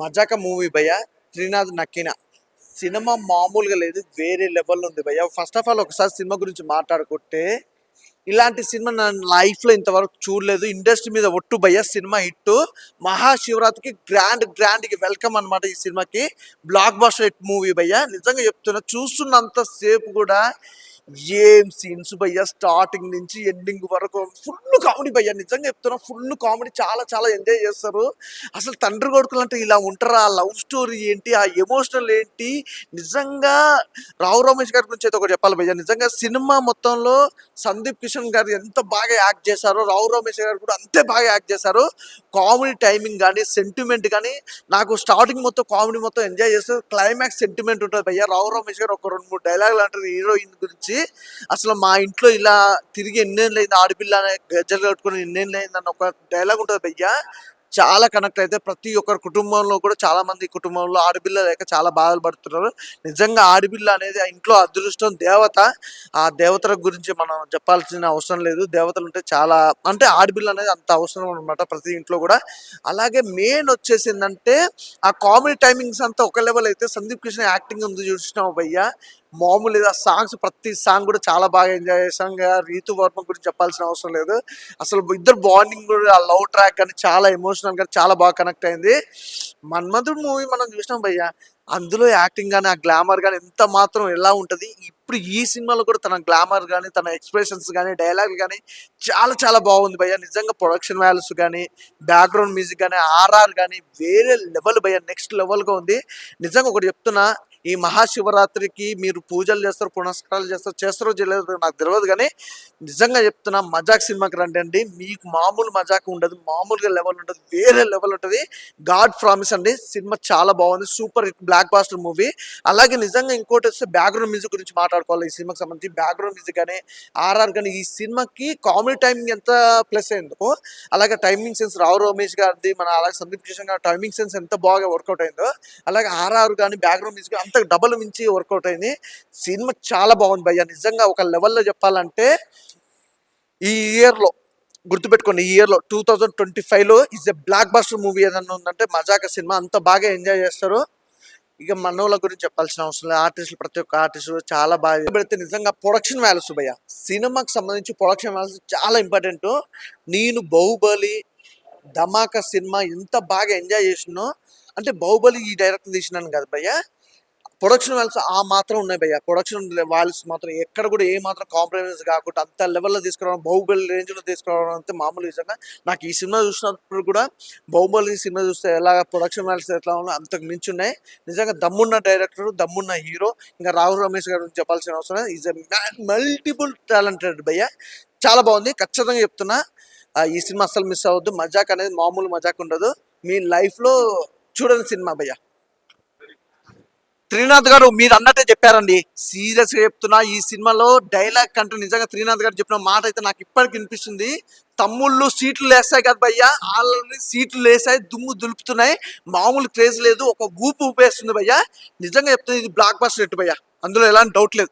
మజాక movie భయ్య. త్రినాథ్ నక్కిన cinema మామూలుగా లేదు, వేరే లెవెల్ ఉంది భయ్య. ఫస్ట్ ఆఫ్ ఆల్ ఒకసారి సినిమా గురించి మాట్లాడుకుంటే, ఇలాంటి సినిమా నా లైఫ్ లో ఇంతవరకు చూడలేదు. ఇండస్ట్రీ మీద ఒట్టు భయ్య. Cinema hit. మహాశివరాత్రికి గ్రాండ్ కి వెల్కమ్ అనమాట. ఈ సినిమాకి బ్లాక్ బస్టర్ హిట్ మూవీ భయ్య. నిజంగా చెప్తున్నా, చూస్తున్నంత సేపు కూడా ఏం సీన్స్ భయ్య, స్టార్టింగ్ నుంచి ఎండింగ్ వరకు ఫుల్ కామెడీ భయ్య. నిజంగా చెప్తున్నా, ఫుల్ కామెడీ. చాలా చాలా ఎంజాయ్ చేస్తారు. అసలు తండ్రి కొడుకులు అంటే ఇలా ఉంటారా? ఆ లవ్ స్టోరీ ఏంటి, ఆ ఎమోషనల్ ఏంటి? నిజంగా రావు రమేష్ గారి గురించి అయితే ఒకటి చెప్పాలి భయ్య. నిజంగా సినిమా మొత్తంలో సందీప్ కిషన్ గారు ఎంత బాగా యాక్ట్ చేశారో, రావు రమేష్ గారు కూడా అంతే బాగా యాక్ట్ చేశారు. కామెడీ టైమింగ్ కానీ, సెంటిమెంట్ కానీ, నాకు స్టార్టింగ్ మొత్తం కామెడీ మొత్తం ఎంజాయ్ చేస్తారు. క్లైమాక్స్ సెంటిమెంట్ ఉంటుంది భయ్య. రావు రమేష్ గారు ఒక 2-3 డైలాగులు అంటారు హీరోయిన్ గురించి. అసలు మా ఇంట్లో ఇలా తిరిగి ఎన్నేళ్ళు అయింది, ఆడపిల్ల అనే గజ్జలు కట్టుకుని ఎన్నేళ్ళు అయిందని ఒక డైలాగ్ ఉంటుంది భయ్య. చాలా కనెక్ట్ అయితే ప్రతి ఒక్కరి కుటుంబంలో కూడా, చాలా మంది కుటుంబంలో ఆడపిల్ల లేక చాలా బాధలు పడుతున్నారు. నిజంగా ఆడపిల్ల అనేది ఆ ఇంట్లో అదృష్టం, దేవత. ఆ దేవతల గురించి మనం చెప్పాల్సిన అవసరం లేదు. దేవతలు ఉంటే చాలా, అంటే ఆడపిల్ల అనేది అంత అవసరం అనమాట ప్రతి ఇంట్లో కూడా. అలాగే మెయిన్ వచ్చేసిందంటే ఆ కామెడీ టైమింగ్స్ అంతా ఒక లెవెల్ అయితే, సందీప్ కిషన్ యాక్టింగ్ ఉంది చూసినావు భయ్య, మామూలు లేదు. ఆ సాంగ్స్, ప్రతి సాంగ్ కూడా చాలా బాగా ఎంజాయ్ చేసాం. రీతు వర్మ గురించి చెప్పాల్సిన అవసరం లేదు. అసలు ఇద్దరు బాండింగ్ కూడా, ఆ లవ్ ట్రాక్ కానీ చాలా ఎమోషనల్ గా చాలా బాగా కనెక్ట్ అయింది. మన్మధుడు మూవీ మనం చూసినాం భయ్య, అందులో యాక్టింగ్ కానీ, ఆ గ్లామర్ కానీ ఎంత మాత్రం ఎలా ఉంటది. ఇప్పుడు ఈ సినిమాలో కూడా తన గ్లామర్ కానీ, తన ఎక్స్ప్రెషన్స్ కానీ, డైలాగ్ కానీ చాలా చాలా బాగుంది భయ్య. నిజంగా ప్రొడక్షన్ వాల్యూస్ కానీ, బ్యాక్గ్రౌండ్ మ్యూజిక్ కానీ, ఆర్ఆర్ కానీ వేరే లెవెల్ భయ్య. నెక్స్ట్ లెవెల్ గా ఉంది. నిజంగా ఒకటి చెప్తున్నా, ఈ మహాశివరాత్రికి మీరు పూజలు చేస్తారు, పునస్కారాలు చేస్తారో చేయలేదో నాకు తెలియదు, కానీ నిజంగా చెప్తున్నా, మజాక్ సినిమాకి రండి అండి. మీకు మామూలు మజాక్ ఉండదు, మామూలుగా లెవెల్ ఉంటుంది, వేరే లెవెల్ ఉంటుంది. గాడ్ ప్రామిస్ అండి. సినిమా చాలా బాగుంది, super hit blockbuster movie. అలాగే నిజంగా ఇంకోటి వస్తే బ్యాక్గ్రౌండ్ మ్యూజిక్ గురించి మాట్లాడుకోవాలి. ఈ సినిమాకి సంబంధించి బ్యాక్గ్రౌండ్ మ్యూజిక్ కానీ, ఆర్ఆర్ కానీ, ఈ సినిమాకి కామెడీ టైమింగ్ ఎంత ప్లస్ అయిందో, అలాగే టైమింగ్ సెన్స్ రావు రమేష్ గారిది, మన అలాగే సందీప్ కిషన్ గారి టైమింగ్ సెన్స్ ఎంత బాగా వర్కౌట్ అయిందో, అలాగే ఆర్ఆర్ కానీ బ్యాక్గ్రౌండ్ మ్యూజిక్ అంత డబల్ మించి వర్కౌట్ అయింది. సినిమా చాలా బాగుంది భయ్య. నిజంగా ఒక లెవెల్లో చెప్పాలంటే, ఈ ఇయర్ లో గుర్తుపెట్టుకోండి, ఈ ఇయర్ లో 2025లో is a blockbuster movie ఏదన్నా ఉందంటే మజాక సినిమా. అంత బాగా ఎంజాయ్ చేస్తారు. ఇక మనోళ్ళ గురించి చెప్పాల్సిన అవసరం లేదు. ఆర్టిస్టులు, ప్రతి ఒక్క ఆర్టిస్టు చాలా బాగా పెడితే. నిజంగా ప్రొడక్షన్ వాల్యూస్ భయ్య, సినిమాకి సంబంధించి ప్రొడక్షన్ వాల్యూస్ చాలా ఇంపార్టెంట్. నేను బాహుబలి, ధమాకా సినిమా ఎంత బాగా ఎంజాయ్ చేసినో, అంటే బాహుబలి ఈ డైరెక్టర్ తీసినాను కదా భయ్య, ప్రొడక్షన్ వాల్యూస్ ఆ మాత్రం ఉన్నాయి భయ్య. ప్రొడక్షన్ వాల్యూస్ మాత్రం ఎక్కడ కూడా ఏ మాత్రం కాంప్రమైజ్ కాకుండా అంత లెవెల్లో తీసుకురావడం, బాహుబలి రేంజ్ లో తీసుకురావడం అంటే మామూలు విషయంగా. నాకు ఈ సినిమా చూసినప్పుడు కూడా బాహుబలి సినిమా చూస్తే ఎలా ప్రొడక్షన్ వాల్యూస్ ఎట్లా ఉన్నా అంతకు మించి ఉన్నాయి. నిజంగా దమ్మున్న డైరెక్టర్, దమ్మున్న హీరో. ఇంకా రావు రమేష్ గారు చెప్పాల్సిన అవసరం లేదు. ఈజ్ ఎ మల్టిపుల్ టాలెంటెడ్ భయ్య. చాలా బాగుంది, ఖచ్చితంగా చెప్తున్నా. ఈ సినిమా అస్సలు మిస్ అవ్వద్దు. మజాక్ అనేది మామూలు మజాక్ ఉండదు. మీ లైఫ్ లో చూడని సినిమా భయ్య. త్రినాథ్ గారు మీరు అన్నట్టే చెప్పారండి. సీరియస్ గా చెప్తున్నా, ఈ సినిమాలో డైలాగ్ కంటే నిజంగా త్రినాథ్ గారు చెప్పిన మాట అయితే నాకు ఇప్పటికి వినిపిస్తుంది. తమ్ముళ్ళు సీట్లు లేస్తాయి కదా భయ్య, ఆల్రెడీ సీట్లు లేసాయి, దుమ్ము దులుపుతున్నాయి. మామూలు క్రేజ్ లేదు, ఒక ఊపు ఊపేస్తుంది భయ్య. నిజంగా చెప్తుంది, ఇది బ్లాక్ బస్టర్ హిట్ భయ్య, అందులో ఎలాంటి డౌట్ లేదు.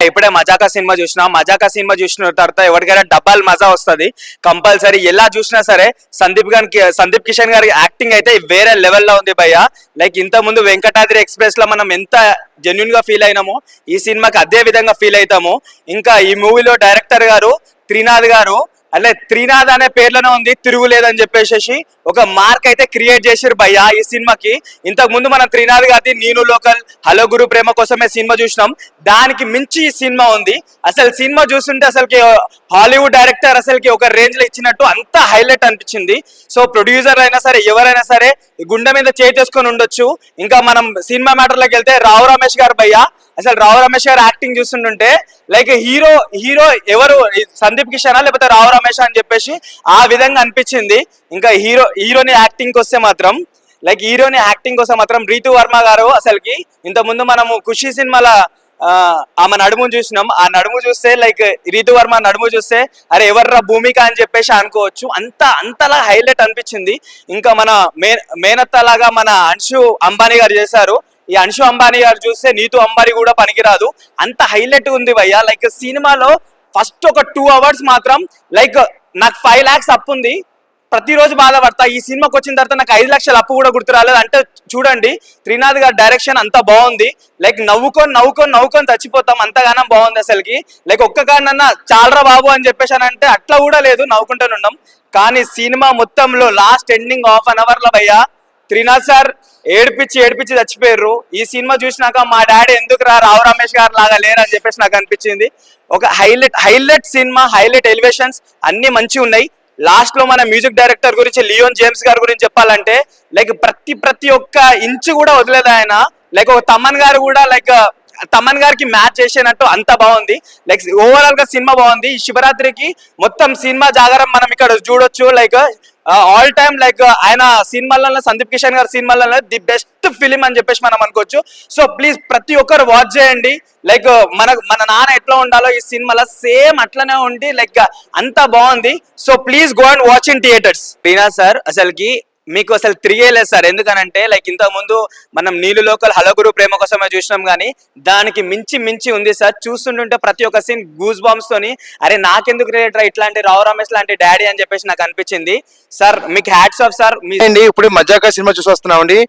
ఇప్పుడే మజాకా సినిమా చూసినా. మజాకా సినిమా చూసిన తర్వాత ఎవరికైనా డబల్ మజా వస్తుంది కంపల్సరీ. ఎలా చూసినా సరే సందీప్ కిషన్ గారి యాక్టింగ్ అయితే వేరే లెవెల్లో ఉంది భయ్య. లైక్ ఇంత ముందు వెంకటాద్రి ఎక్స్ప్రెస్ లో మనం ఎంత జెన్యున్ గా ఫీల్ అయినామో, ఈ సినిమాకి అదే విధంగా ఫీల్ అవుతాము. ఇంకా ఈ మూవీలో డైరెక్టర్ గారు త్రినాథ్ గారు, అంటే త్రినాథ్ అనే పేర్లోనే ఉంది తిరుగులేదని చెప్పేసి ఒక మార్క్ అయితే క్రియేట్ చేసారు భయ్య ఈ సినిమాకి. ఇంతకు ముందు మనం త్రినాథ్ గారి నేను లోకల్, హలో గురు ప్రేమ కోసమే సినిమా చూసినాం. దానికి మించి ఈ సినిమా ఉంది. అసలు సినిమా చూస్తుంటే అసలుకి హాలీవుడ్ డైరెక్టర్ అసలుకి ఒక రేంజ్ లో ఇచ్చినట్టు అంత హైలైట్ అనిపించింది. సో ప్రొడ్యూసర్ అయినా సరే, ఎవరైనా సరే గుండె మీద చేసుకొని ఉండొచ్చు. ఇంకా మనం సినిమా మ్యాటర్లోకి వెళ్తే రావు రమేష్ గారు భయ్య, అసలు రావు రమేష్ గారు యాక్టింగ్ చూస్తుంటుంటే లైక్ హీరో ఎవరు, సందీప్ కిషన్ లేకపోతే రావు రమేష్ అని చెప్పేసి ఆ విధంగా అనిపించింది. ఇంకా హీరోని యాక్టింగ్ వస్తే మాత్రం, లైక్ హీరోని యాక్టింగ్ కోసం మాత్రం రీతు వర్మ గారు అసలుకి ఇంత ముందు మనము ఖుషి సినిమాల ఆమె నడుము చూసినాం. ఆ నడుము చూస్తే లైక్ రీతు వర్మ నడుము చూస్తే అరే ఎవర్రా భూమిక అని చెప్పేసి అనుకోవచ్చు. అంతలా హైలైట్ అనిపించింది. ఇంకా మన మేనత్త లాగా మన అంశు అంబానీ గారు చేశారు. ఈ అంశు అంబానీ గారు చూస్తే నీతు అంబానీ కూడా పనికిరాదు, అంత హైలైట్ ఉంది భయ్య. లైక్ సినిమాలో ఫస్ట్ ఒక 2 hours మాత్రం లైక్ నాకు 5 lakhs అప్పు ఉంది, ప్రతిరోజు బాధపడతా. ఈ సినిమాకి వచ్చిన తర్వాత నాకు 5 లక్షల అప్పు కూడా గుర్తు రాలేదు. అంటే చూడండి, త్రినాథ్ గారి డైరెక్షన్ అంత బాగుంది. లైక్ నవ్వుకొని నవ్వుకొని నవ్వుకొని చచ్చిపోతాం, అంతగానం బాగుంది అసలుకి. లైక్ ఒక్క కారణన్నా చాలరా బాబు అని చెప్పేసి అని అంటే అట్లా కూడా లేదు, నవ్వుకుంటూనే ఉన్నాం. కానీ సినిమా మొత్తంలో last ending half an hour లో భయ్యా త్రినాథ్ సార్ ఏడిపించి ఏడిపించి చచ్చిపోయారు. ఈ సినిమా చూసినాక మా డాడీ ఎందుకు రావు రమేష్ గారు లాగా లేరు అని చెప్పేసి నాకు అనిపించింది. ఒక హైలైట్ సినిమా, హైలైట్ ఎలివేషన్స్ అన్ని మంచిగా ఉన్నాయి. లాస్ట్ లో మన మ్యూజిక్ డైరెక్టర్ గురించి, లియోన్ జేమ్స్ గారి గురించి చెప్పాలంటే లైక్ ప్రతి ఒక్క ఇంచు కూడా వదిలేదు ఆయన. లైక్ ఒక తమన్ గారు కూడా లైక్ తమన్ గారికి మ్యాచ్ చేసేనట్టు అంత బాగుంది. లైక్ ఓవరాల్ గా సినిమా బాగుంది. ఈ శివరాత్రికి మొత్తం సినిమా జాగారం మనం ఇక్కడ చూడొచ్చు. లైక్ ఆల్ టైమ్ లైక్ ఆయన సినిమాలలో, సందీప్ కిషన్ గారి సినిమాలలో ది బెస్ట్ ఫిలిం అని చెప్పేసి మనం అనుకోవచ్చు. సో ప్లీజ్ ప్రతి ఒక్కరు వాచ్ చేయండి. లైక్ మన నాన్న ఎట్లా ఉండాలో ఈ సినిమాలో సేమ్ అట్లనే ఉండి లైక్ అంత బాగుంది. So please go and watch in theatres. Reena sir అసలుకి మీకు అసలు తిరిగేలేదు సార్. ఎందుకనంటే లైక్ ఇంతకు ముందు మనం నీళ్ళు లోకల్ హలగురు ప్రేమ కోసమే చూసినాం, కానీ దానికి మించి ఉంది సార్. చూస్తుంటుంటే ప్రతి ఒక్క సీన్ గూస్ బాంబ్స్ తోని అరే నాకెందుకు రిలేటర్ ఇట్లాంటి రావు రమేష్ లాంటి డాడీ అని చెప్పేసి నాకు అనిపించింది. సార్ మీకు హ్యాట్స్ ఆఫ్ సార్. అండి ఇప్పుడు మజాకా సినిమా చూసి వస్తున్నామండి.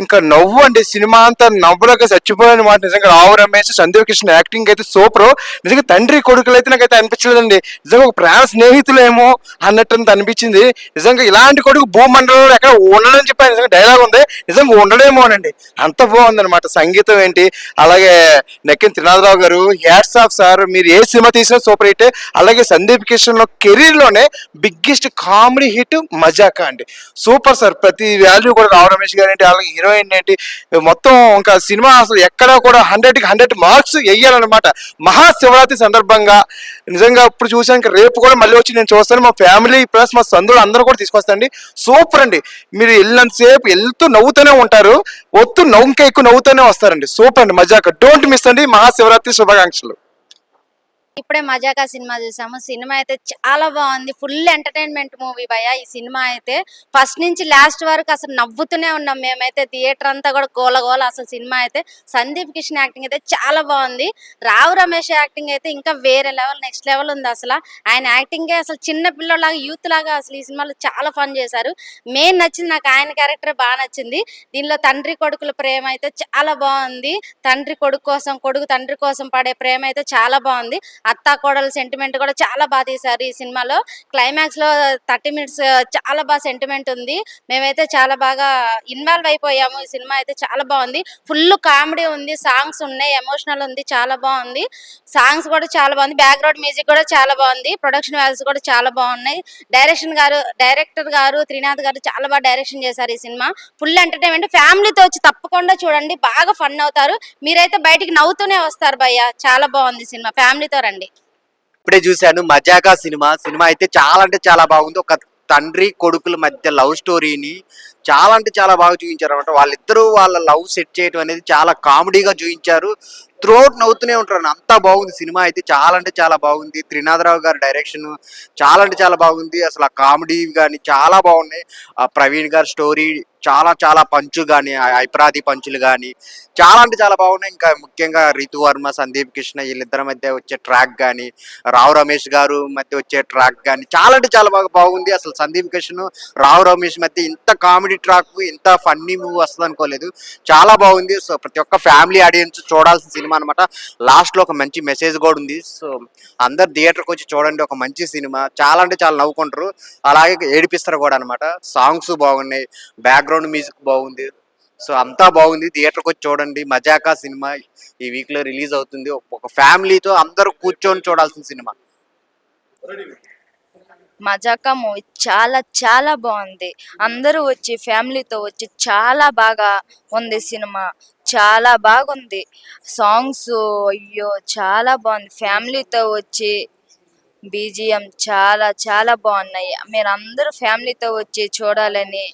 ఇంకా నవ్వు అండి, సినిమా అంతా నవ్వులోకి చచ్చిపోయిన మాట. నిజంగా రావు రమేష్, సందీప్ కిషన్ యాక్టింగ్ అయితే సూపర్. నిజంగా తండ్రి కొడుకులు అయితే నాకైతే అనిపించలేదండి. నిజంగా ఒక ప్రాణ స్నేహితులేమో అన్నట్టు అనిపించింది. నిజంగా ఇలాంటి కొడుకు భూమండలంలో ఎక్కడ ఉండడని చెప్పి నిజంగా డైలాగ్ ఉంది, నిజంగా ఉండడేమో అనండి, అంత బాగుంది అనమాట. సంగీతం ఏంటి, అలాగే నెక్కిన త్రినాథరావు గారు హ్యాట్స్ ఆఫ్ సార్. మీరు ఏ సినిమా తీసినా సూపర్ హిట్. అలాగే సందీప్ కిషన్ లో కెరీర్ లోనే బిగ్గెస్ట్ కామెడీ హిట్ మజాకా అండి. Super sir. ప్రతి వాల్యూ కూడా రావు రమేష్ గారు ఏంటి, అలాగే హీరోయిన్ ఏంటి, మొత్తం ఇంకా సినిమా అసలు ఎక్కడ కూడా 100కి 100 మార్క్స్ వేయాలన్నమాట. మహాశివరాత్రి సందర్భంగా నిజంగా ఇప్పుడు చూసాను, రేపు కూడా మళ్ళీ వచ్చి నేను చూస్తాను. మా ఫ్యామిలీ ప్లస్ మా సందులు అందరూ కూడా తీసుకొస్తాండి. సూపర్ అండి. మీరు వెళ్ళినంతసేపు వెళ్తూ నవ్వుతూనే ఉంటారు, వద్దు ఇంకా ఎక్కువ నవ్వుతూనే వస్తారండి. సూపర్ అండి మజాకా. డోంట్ మిస్ అండి. మహాశివరాత్రి శుభాకాంక్షలు. ఇప్పుడే మజాకా సినిమా చూసాము. సినిమా అయితే చాలా బాగుంది. ఫుల్ ఎంటర్టైన్మెంట్ మూవీ భయ. ఈ సినిమా అయితే ఫస్ట్ నుంచి లాస్ట్ వరకు అసలు నవ్వుతూనే ఉన్నాం మేమైతే. థియేటర్ అంతా కూడా గోల. అసలు సినిమా అయితే సందీప్ కిషన్ యాక్టింగ్ అయితే చాలా బాగుంది. రావు రమేష్ యాక్టింగ్ అయితే ఇంకా వేరే లెవెల్, నెక్స్ట్ లెవెల్ ఉంది. అసలు ఆయన యాక్టింగ్ అసలు చిన్న పిల్లలాగా, యూత్ లాగా అసలు ఈ సినిమాలో చాలా ఫన్ చేశారు. మెయిన్ నచ్చింది నాకు ఆయన క్యారెక్టర్ బాగా నచ్చింది. దీనిలో తండ్రి కొడుకుల ప్రేమ అయితే చాలా బాగుంది. తండ్రి కొడుకు కోసం, కొడుకు తండ్రి కోసం పడే ప్రేమ అయితే చాలా బాగుంది. అత్తా కోడల సెంటిమెంట్ కూడా చాలా బాగా తీశారు ఈ సినిమాలో. క్లైమాక్స్ లో 30 minutes చాలా బాగా సెంటిమెంట్ ఉంది. మేమైతే చాలా బాగా ఇన్వాల్వ్ అయిపోయాము. ఈ సినిమా అయితే చాలా బాగుంది. ఫుల్ కామెడీ ఉంది, సాంగ్స్ ఉన్నాయి, ఎమోషనల్ ఉంది, చాలా బాగుంది. సాంగ్స్ కూడా చాలా బాగుంది. బ్యాక్గ్రౌండ్ మ్యూజిక్ కూడా చాలా బాగుంది. ప్రొడక్షన్ వాల్యూస్ కూడా చాలా బాగున్నాయి. డైరెక్టర్ గారు త్రినాథ్ గారు చాలా బాగా డైరెక్షన్ చేశారు. ఈ సినిమా ఫుల్ ఎంటర్టైన్మెంట్. ఫ్యామిలీతో వచ్చి తప్పకుండా చూడండి, బాగా ఫన్ అవుతారు. మీరైతే బయటికి నవ్వుతూనే వస్తారు భయ్య. చాలా బాగుంది సినిమా, ఫ్యామిలీతో రండి. ఇప్పుడే చూశాను మజాకా సినిమా. సినిమా అయితే చాలా అంటే చాలా బాగుంది. ఒక తండ్రి కొడుకుల మధ్య లవ్ స్టోరీని చాలా అంటే చాలా బాగా చూపించారు అనమాట. వాళ్ళిద్దరూ వాళ్ళ లవ్ సెట్ చేయడం అనేది చాలా కామెడీగా చూపించారు. త్రోట్ నవ్వుతూనే ఉంటారు. అంతా బాగుంది. సినిమా అయితే చాలా అంటే చాలా బాగుంది. త్రినాథరావు గారి డైరెక్షన్ చాలా అంటే చాలా బాగుంది. అసలు ఆ కామెడీ కానీ చాలా బాగున్నాయి. ఆ ప్రవీణ్ గారి స్టోరీ చాలా పంచు కానీ, ఐప్రాది పంచులు కానీ చాలా అంటే చాలా బాగున్నాయి. ఇంకా ముఖ్యంగా రితు వర్మ, సందీప్ కృష్ణ వీళ్ళిద్దరి మధ్య వచ్చే ట్రాక్ కానీ, రావు రమేష్ గారు మధ్య వచ్చే ట్రాక్ కానీ చాలా అంటే చాలా బాగుంది. అసలు సందీప్ కృష్ణ, రావు రమేష్ మధ్య ఇంత కామెడీ ట్రాక్, ఇంత ఫన్నీ మూవీ వస్తుంది అనుకోలేదు. చాలా బాగుంది. సో ప్రతి ఒక్క ఫ్యామిలీ ఆడియన్స్ చూడాల్సిన సినిమా అనమాట. లాస్ట్ లో ఒక మంచి మెసేజ్ కూడా ఉంది. సో అందరు థియేటర్కి వచ్చి చూడండి. ఒక మంచి సినిమా. చాలా అంటే చాలా నవ్వుకుంటారు, అలాగే ఏడిపిస్తారు కూడా అనమాట. సాంగ్స్ బాగున్నాయి, బ్యాక్గ్రౌండ్ మ్యూజిక్ బాగుంది. సో అంతా బాగుంది. థియేటర్కి వచ్చి చూడండి. మజాకా సినిమా ఈ వీక్ లో రిలీజ్ అవుతుంది. ఒక ఫ్యామిలీతో అందరూ కూర్చొని చూడాల్సిన సినిమా. మజాకా మూవీ చాలా బాగుంది. అందరూ వచ్చి ఫ్యామిలీతో వచ్చి చాలా బాగా ఉంది సినిమా. చాలా బాగుంది. సాంగ్స్ అయ్యో చాలా బాగుంది. ఫ్యామిలీతో వచ్చి బీజిఎం చాలా బాగున్నాయి. మీరు అందరూ ఫ్యామిలీతో వచ్చి చూడాలని.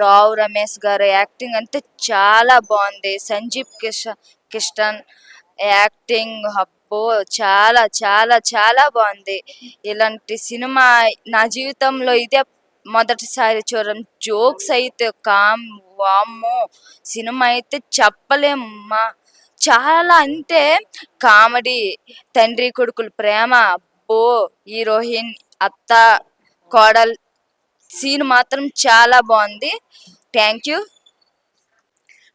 రావు రమేష్ గారు యాక్టింగ్ అంటే చాలా బాగుంది. సంజీవ్ కిషన్ యాక్టింగ్ అబ్బో చాలా బాగుంది. ఇలాంటి సినిమా నా జీవితంలో ఇదే మొదటిసారి చూడడం. జోక్స్ అయితే వామ్మో, సినిమా అయితే చెప్పలేమ్మా. చాలా అంటే కామెడీ, తండ్రి కొడుకుల ప్రేమ, అబ్బో, హీరోయిన్, అత్త కోడల్ సీన్ మాత్రం చాలా బాగుంది. Thank you.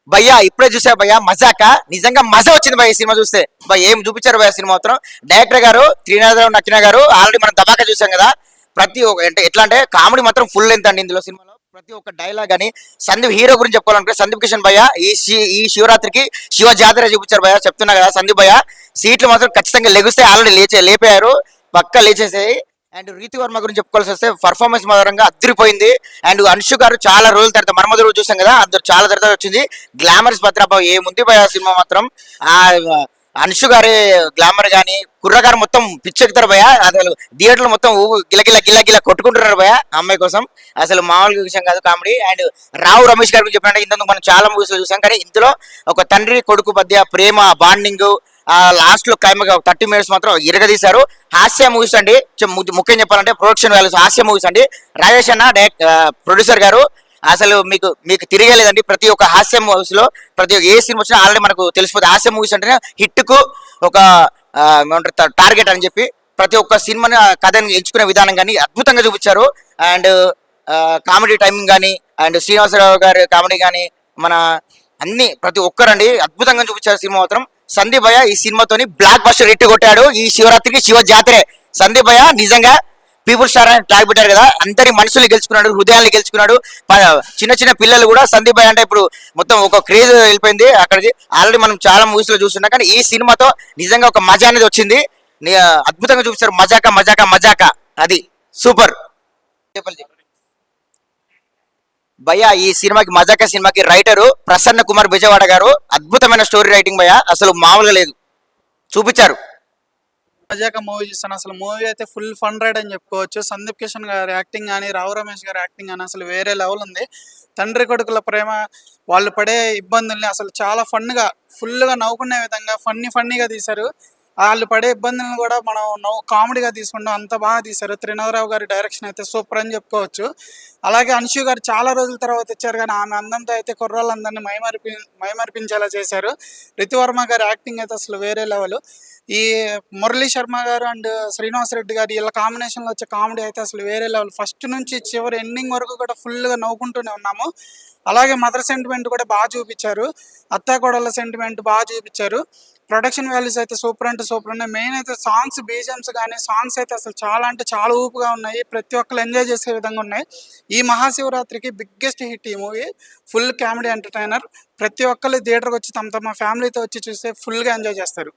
భయ్యా ఇప్పుడే చూసా భయ్యా మజాక, నిజంగా మజా వచ్చింది భయ్య ఈ సినిమా చూస్తే. భయ్య ఏం చూపించారు భయ్య సినిమా మాత్రం. డైరెక్టర్ గారు త్రినాథరావు నక్కిన గారు ఆల్రెడీ మనం దబాకా చూసాం కదా. ప్రతి ఒక్క అంటే ఎట్లా అంటే కామెడీ మాత్రం ఫుల్ లెంత్ అండి ఇందులో సినిమాలో. ప్రతి ఒక్క డైలాగ్ అని సందీప్ హీరో గురించి చెప్పుకోవాలంటే సందీప్ కిషన్ భయ్య ఈ శివరాత్రికి శివ జాతర చూపించారు భయ్య. చెప్తున్నా కదా సందీప్ భయ్య సీట్లు మాత్రం ఖచ్చితంగా లెగుస్తే ఆల్రెడీ లేపారు, పక్క లేచేసాయి. అండ్ రీతి వర్మ గురించి చెప్పుకోవాల్సి వస్తే పర్ఫార్మెన్స్ మాత్రంగా అదిరిపోయింది. అండ్ అన్షు గారు చాలా రోజుల తర్వాత మర్మదురు చూసాం కదా, అందరు చాలా తర్వాత వచ్చింది. గ్లామర్స్ భద్రాబాబు ఏముంది భయ సినిమా మాత్రం. ఆ అన్షు గారి గ్లామర్ గానీ కుర్రగారు మొత్తం పిచ్చెక్కుతారు భయ. అసలు థియేటర్లు మొత్తం గిలగిల గిల్ల గిల్ల కొట్టుకుంటున్నారు భయ అమ్మాయి కోసం. అసలు మామూలు విషయం కాదు కామెడీ. అండ్ రావు రమేష్ గారి గురించి చెప్పినట్టు ఇంతకు మనం చాలా మూవీస్ లో చూసాం, కానీ ఇందులో ఒక తండ్రి కొడుకు మధ్య ప్రేమ బాండింగ్ లాస్ట్ లో క్లైమాక్స్ 30 minutes మాత్రం ఇరగదీశారు. హాస్య మూవీస్ అండి, ముఖ్యం చెప్పాలంటే ప్రొడక్షన్ వాల్యూస్ హాస్య మూవీస్ అండి. రాజేష్ అన్న ప్రొడ్యూసర్ గారు అసలు మీకు తిరగలేదండి. ప్రతి ఒక్క హాస్య మూవీస్ లో ప్రతి ఒక్క ఏ సినిమా వచ్చినా ఆల్రెడీ మనకు తెలిసిపోతుంది. హాస్య మూవీస్ అంటేనే హిట్ కు ఒక టార్గెట్ అని చెప్పి ప్రతి ఒక్క సినిమాని కథని ఎంచుకునే విధానం కానీ అద్భుతంగా చూపించారు. అండ్ కామెడీ టైమింగ్ కానీ అండ్ శ్రీనివాసరావు గారి కామెడీ కానీ మన అన్ని ప్రతి ఒక్కరండి అద్భుతంగా చూపించారు సినిమా మాత్రం. సందీప్ భయ్య ఈ సినిమాతోని బ్లాక్ బస్టర్ హిట్ కొట్టాడు. ఈ శివరాత్రికి శివ జాతరే. సందీప్ భయ్య నిజంగా పీపుల్ స్టార్ అని ట్యాగ్ పెట్టారు కదా, అందరి మనసులు గెలుచుకున్నాడు, హృదయాన్ని గెలుచుకున్నాడు. చిన్న చిన్న పిల్లలు కూడా సందీప్ భయ్య అంటే ఇప్పుడు మొత్తం ఒక క్రేజ్ వెళ్ళిపోయింది అక్కడికి. ఆల్రెడీ మనం చాలా మూవీస్ లో చూస్తున్నాం, కానీ ఈ సినిమాతో నిజంగా ఒక మజా అనేది వచ్చింది. అద్భుతంగా చూపించారు. మజాకా మజాకా మజాకా, అది సూపర్. భయ్య ఈ సినిమాకి మజాకా సినిమాకి రైటరు ప్రసన్న కుమార్ బిజవాడ గారు అద్భుతమైన స్టోరీ రైటింగ్ భయ్య, అసలు మామూలుగా లేదు, చూపించారు. మజాక మూవీ చూస్తాను. అసలు మూవీ అయితే ఫుల్ ఫన్ రైడ్ అని చెప్పుకోవచ్చు. సందీప్ కిషన్ గారి యాక్టింగ్ కానీ రావు రమేష్ గారి యాక్టింగ్ కానీ అసలు వేరే లెవెల్ ఉంది. తండ్రి కొడుకుల ప్రేమ, వాళ్ళు పడే ఇబ్బందుల్ని అసలు చాలా ఫన్గా ఫుల్గా నవ్వుకునే విధంగా ఫన్నీగా తీశారు. వాళ్ళు పడే ఇబ్బందులను కూడా మనం కామెడీగా తీసుకుంటాం, అంత బాగా తీశారు. త్రినాథరావు గారి డైరెక్షన్ అయితే సూపర్ అని చెప్పుకోవచ్చు. అలాగే అన్షు గారు చాలా రోజుల తర్వాత వచ్చారు, కానీ ఆమె అందంతో అయితే కుర్రాళ్ళందరినీ మైమరిపించేలా చేశారు. రితివర్మ గారి యాక్టింగ్ అయితే అసలు వేరే లెవెల్. ఈ మురళీ శర్మ గారు అండ్ శ్రీనివాస్ రెడ్డి గారు వీళ్ళ కాంబినేషన్లో వచ్చే కామెడీ అయితే అసలు వేరే లెవెల్. ఫస్ట్ నుంచి చివరి ఎండింగ్ వరకు కూడా ఫుల్గా నవ్వుకుంటూనే ఉన్నాము. అలాగే మదర్ సెంటిమెంట్ కూడా బాగా చూపించారు, అత్తాకోడళ్ళ సెంటిమెంట్ బాగా చూపించారు. ప్రొడక్షన్ వాల్యూస్ అయితే సూపర్ అంటే సూపర్ ఉన్నాయి. మెయిన్ అయితే సాంగ్స్ బీజిఎమ్స్ కానీ సాంగ్స్ అయితే అసలు చాలా అంటే చాలా ఊపుగా ఉన్నాయి, ప్రతి ఒక్కరు ఎంజాయ్ చేసే విధంగా ఉన్నాయి. ఈ మహాశివరాత్రికి బిగ్గెస్ట్ హిట్ ఈ మూవీ. Full comedy entertainer. ప్రతి ఒక్కరు థియేటర్కి వచ్చి తమ ఫ్యామిలీతో వచ్చి చూస్తే ఫుల్గా ఎంజాయ్ చేస్తారు.